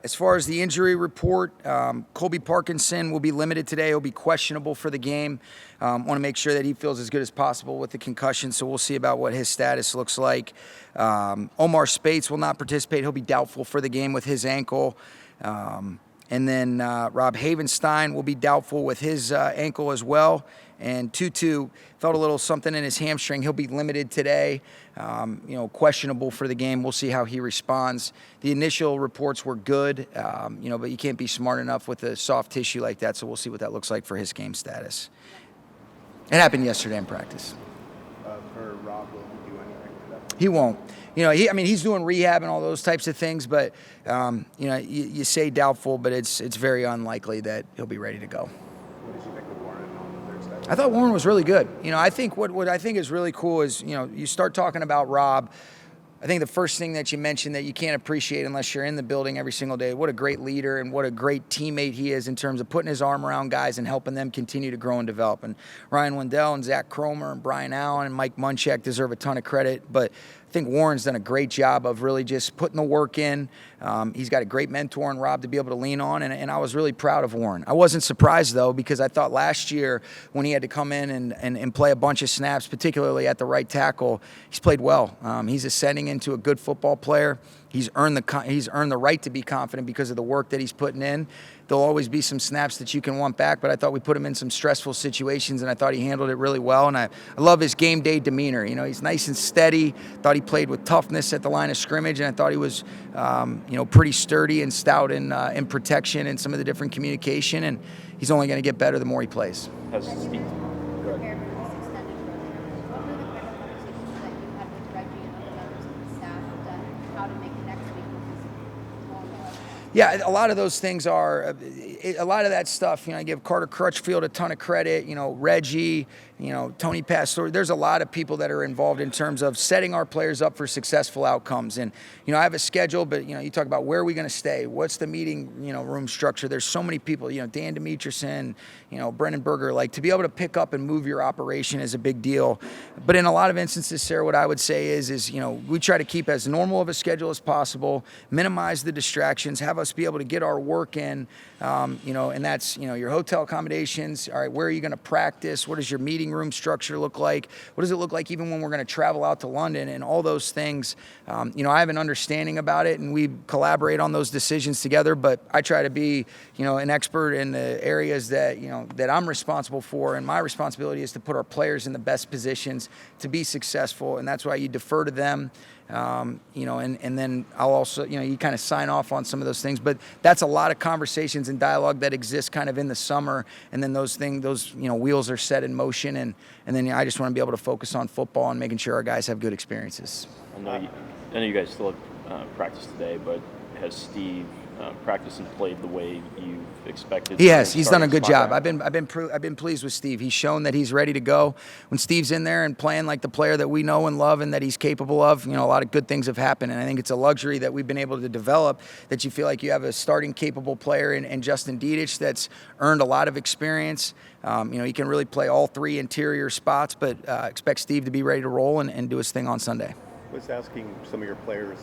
As far as the injury report, Colby Parkinson will be limited today. He'll be questionable for the game. Want to make sure that he feels as good as possible with the concussion, so we'll see about what his status looks like. Omar Spates will not participate. He'll be doubtful for the game with his ankle. And then Rob Havenstein will be doubtful with his ankle as well. And Tutu felt a little something in his hamstring. He'll be limited today, questionable for the game. We'll see how he responds. The initial reports were good, but you can't be smart enough with a soft tissue like that, so we'll see what that looks like for his game status. It happened yesterday in practice. For Rob, will he do anything for that? He won't. He's doing rehab and all those types of things, but, you say doubtful, but it's very unlikely that he'll be ready to go. What did you think of Warren on Thursday? I thought Warren was really good. I think what I think is really cool is, you start talking about Rob. I think the first thing that you mentioned that you can't appreciate unless you're in the building every single day, what a great leader and what a great teammate he is in terms of putting his arm around guys and helping them continue to grow and develop. And Ryan Wendell and Zach Cromer and Brian Allen and Mike Munchak deserve a ton of credit, but I think Warren's done a great job of really just putting the work in. He's got a great mentor in Rob to be able to lean on, and I was really proud of Warren. I wasn't surprised, though, because I thought last year when he had to come in and play a bunch of snaps, particularly at the right tackle, he's played well. He's ascending into a good football player. He's earned the right to be confident because of the work that he's putting in. There'll always be some snaps that you can want back, but I thought we put him in some stressful situations, and I thought he handled it really well. And I love his game day demeanor. He's nice and steady. Thought he played with toughness at the line of scrimmage, and I thought he was, pretty sturdy and stout in protection and some of the different communication. And he's only going to get better the more he plays. Has Steve Prepared for this extended road. What were the kind of conversations that you had with Reggie and other members of the staff on how to make next week with this long road? Yeah, a lot of those things are, a lot of that stuff, I give Carter Crutchfield a ton of credit, Reggie, Tony Pastore. There's a lot of people that are involved in terms of setting our players up for successful outcomes. And, I have a schedule, but, you talk about where are we going to stay? What's the meeting, room structure? There's so many people, Dan Demetrison, Brendan Berger. Like, to be able to pick up and move your operation is a big deal. But in a lot of instances, Sarah, what I would say is we try to keep as normal of a schedule as possible, minimize the distractions, have us be able to get our work in, and that's, your hotel accommodations. All right, where are you going to practice? What does your meeting room structure look like? What does it look like even when we're going to travel out to London and all those things? I have an understanding about it, and we collaborate on those decisions together, but I try to be, an expert in the areas that, that I'm responsible for, and my responsibility is to put our players in the best positions to be successful, and that's why you defer to them. And then I'll also, you kind of sign off on some of those things, but that's a lot of conversations and dialogue that exists kind of in the summer. And then those wheels are set in motion. And then I just want to be able to focus on football and making sure our guys have good experiences. I know you guys still have practice today, but has Steve practiced and played the way you expected? He has. He's done a good job. I've been pleased with Steve. He's shown that he's ready to go. When Steve's in there and playing like the player that we know and love and that he's capable of, a lot of good things have happened. And I think it's a luxury that we've been able to develop, that you feel like you have a starting capable player in Justin Dietich that's earned a lot of experience. He can really play all three interior spots, but expect Steve to be ready to roll and do his thing on Sunday. I was asking some of your players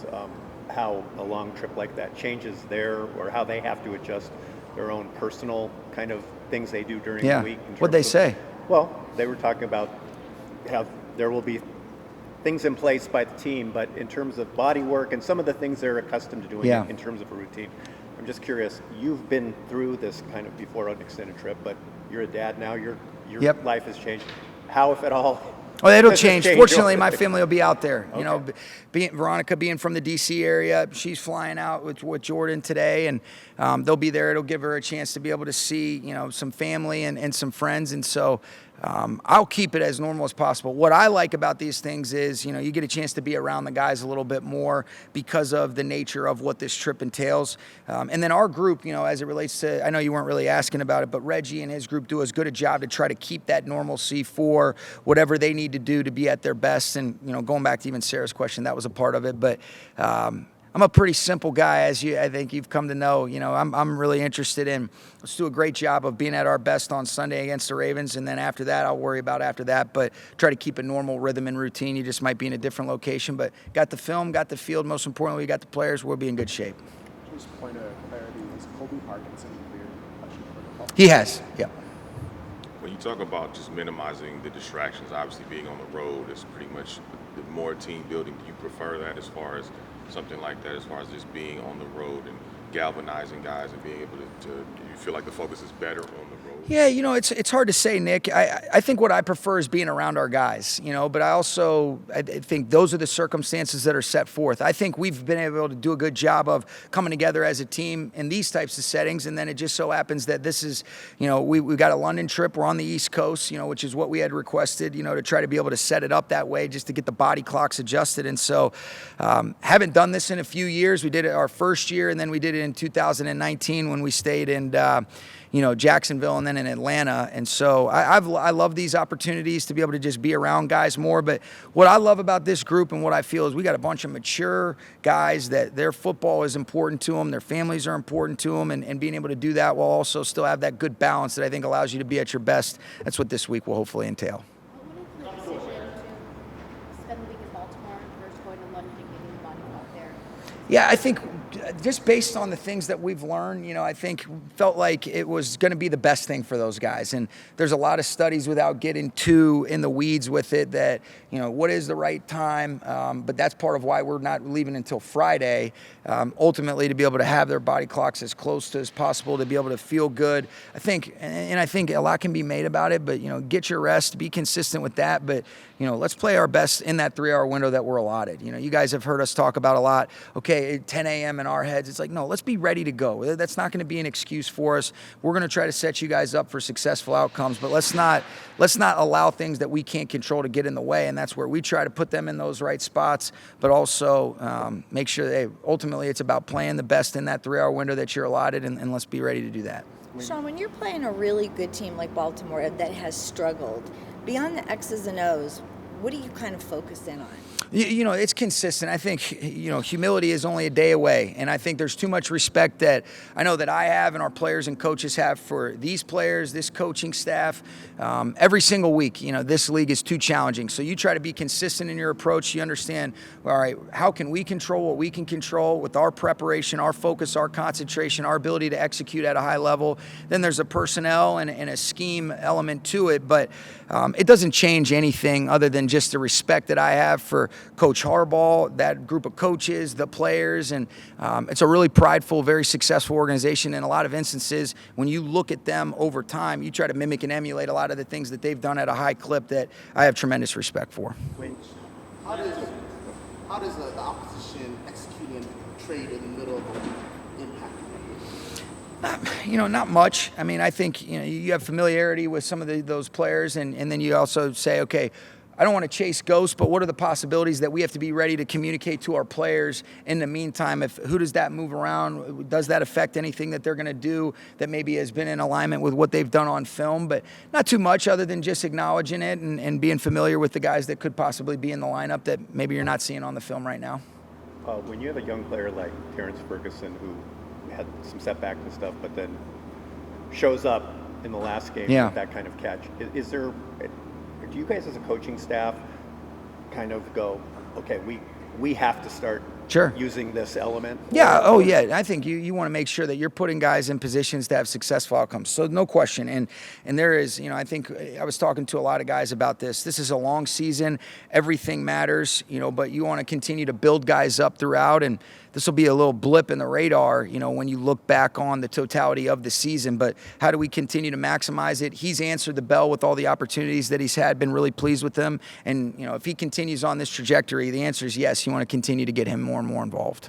how a long trip like that changes or how they have to adjust their own personal kind of things they do during the week. What'd they say? Well, they were talking about how there will be things in place by the team, but in terms of body work and some of the things they're accustomed to doing in terms of a routine. I'm just curious, you've been through this kind of before an extended trip, but you're a dad now, your life has changed. How, if at all, Oh, it'll change. Fortunately, my family will be out there. Okay. Veronica being from the D.C. area, she's flying out with Jordan today, and they'll be there. It'll give her a chance to be able to see, some family and some friends. And so I'll keep it as normal as possible. What I like about these things is, you get a chance to be around the guys a little bit more because of the nature of what this trip entails. And then our group, as it relates to, I know you weren't really asking about it, but Reggie and his group do as good a job to try to keep that normalcy for whatever they need to do to be at their best. And, going back to even Sarah's question, that was a part of it. But I'm a pretty simple guy, as I think you've come to know. I'm really interested in, let's do a great job of being at our best on Sunday against the Ravens, and then after that, I'll worry about after that. But try to keep a normal rhythm and routine. You just might be in a different location, but got the film, got the field. Most importantly, we got the players. We'll be in good shape. Just point of clarity, has Colby Parkinson cleared concussion protocol? He has, yeah. When you talk about just minimizing the distractions, obviously being on the road is pretty much the more team building. Do you prefer that as far as something like that, as far as just being on the road and galvanizing guys and being able to you feel like the focus is better on the road? Yeah, it's hard to say, Nick. I think what I prefer is being around our guys, but I think those are the circumstances that are set forth. I think we've been able to do a good job of coming together as a team in these types of settings, and then it just so happens that this is, we've got a London trip. We're on the East Coast, which is what we had requested, to try to be able to set it up that way just to get the body clocks adjusted. And so haven't done this in a few years. We did it our first year, and then we did it in 2019 when we stayed in Jacksonville and then in Atlanta. And so I love these opportunities to be able to just be around guys more. But what I love about this group and what I feel is we got a bunch of mature guys that their football is important to them, their families are important to them, and being able to do that while also still have that good balance that I think allows you to be at your best. That's what this week will hopefully entail. What went into the decision to spend the week in Baltimore versus going to London and getting the body out there? Yeah, I think just based on the things that we've learned, I think felt like it was going to be the best thing for those guys. And there's a lot of studies without getting too in the weeds with it that, what is the right time? But that's part of why we're not leaving until Friday, ultimately to be able to have their body clocks as close to as possible, to be able to feel good. I think a lot can be made about it, but, get your rest, be consistent with that. But, let's play our best in that 3-hour window that we're allotted. You guys have heard us talk about a lot, okay, at 10 a.m. in our heads, it's like, no, let's be ready to go. That's not going to be an excuse for us. We're going to try to set you guys up for successful outcomes, but let's not allow things that we can't control to get in the way. And that's where we try to put them in those right spots, but also make sure that ultimately it's about playing the best in that 3-hour window that you're allotted, and let's be ready to do that. Sean, when you're playing a really good team like Baltimore that has struggled, beyond the X's and O's, what do you kind of focus in on? It's consistent. I think, humility is only a day away. And I think there's too much respect that I know that I have and our players and coaches have for these players, this coaching staff. Every single week, this league is too challenging. So you try to be consistent in your approach. You understand, all right, how can we control what we can control with our preparation, our focus, our concentration, our ability to execute at a high level. Then there's a personnel and a scheme element to it. But it doesn't change anything other than just the respect that I have for Coach Harbaugh, that group of coaches, the players, and it's a really prideful, very successful organization. In a lot of instances, when you look at them over time, you try to mimic and emulate a lot of the things that they've done at a high clip that I have tremendous respect for. How does the opposition executing trade in the middle of the impact? Not much. I mean, I think, you have familiarity with some of those players, and then you also say, okay, I don't want to chase ghosts, but what are the possibilities that we have to be ready to communicate to our players in the meantime? Who does that move around? Does that affect anything that they're going to do that maybe has been in alignment with what they've done on film? But not too much other than just acknowledging it and being familiar with the guys that could possibly be in the lineup that maybe you're not seeing on the film right now. When you have a young player like Terrance Ferguson who had some setbacks and stuff, but then shows up in the last game with that kind of catch, do you guys as a coaching staff kind of go, okay, we have to start using this element? Yeah, I think you want to make sure that you're putting guys in positions to have successful outcomes. So no question. And there is, I think I was talking to a lot of guys about this. This is a long season. Everything matters, but you want to continue to build guys up throughout, and this will be a little blip in the radar, when you look back on the totality of the season. But how do we continue to maximize it? He's answered the bell with all the opportunities that he's had, been really pleased with them. And, if he continues on this trajectory, the answer is yes, you want to continue to get him more and more involved.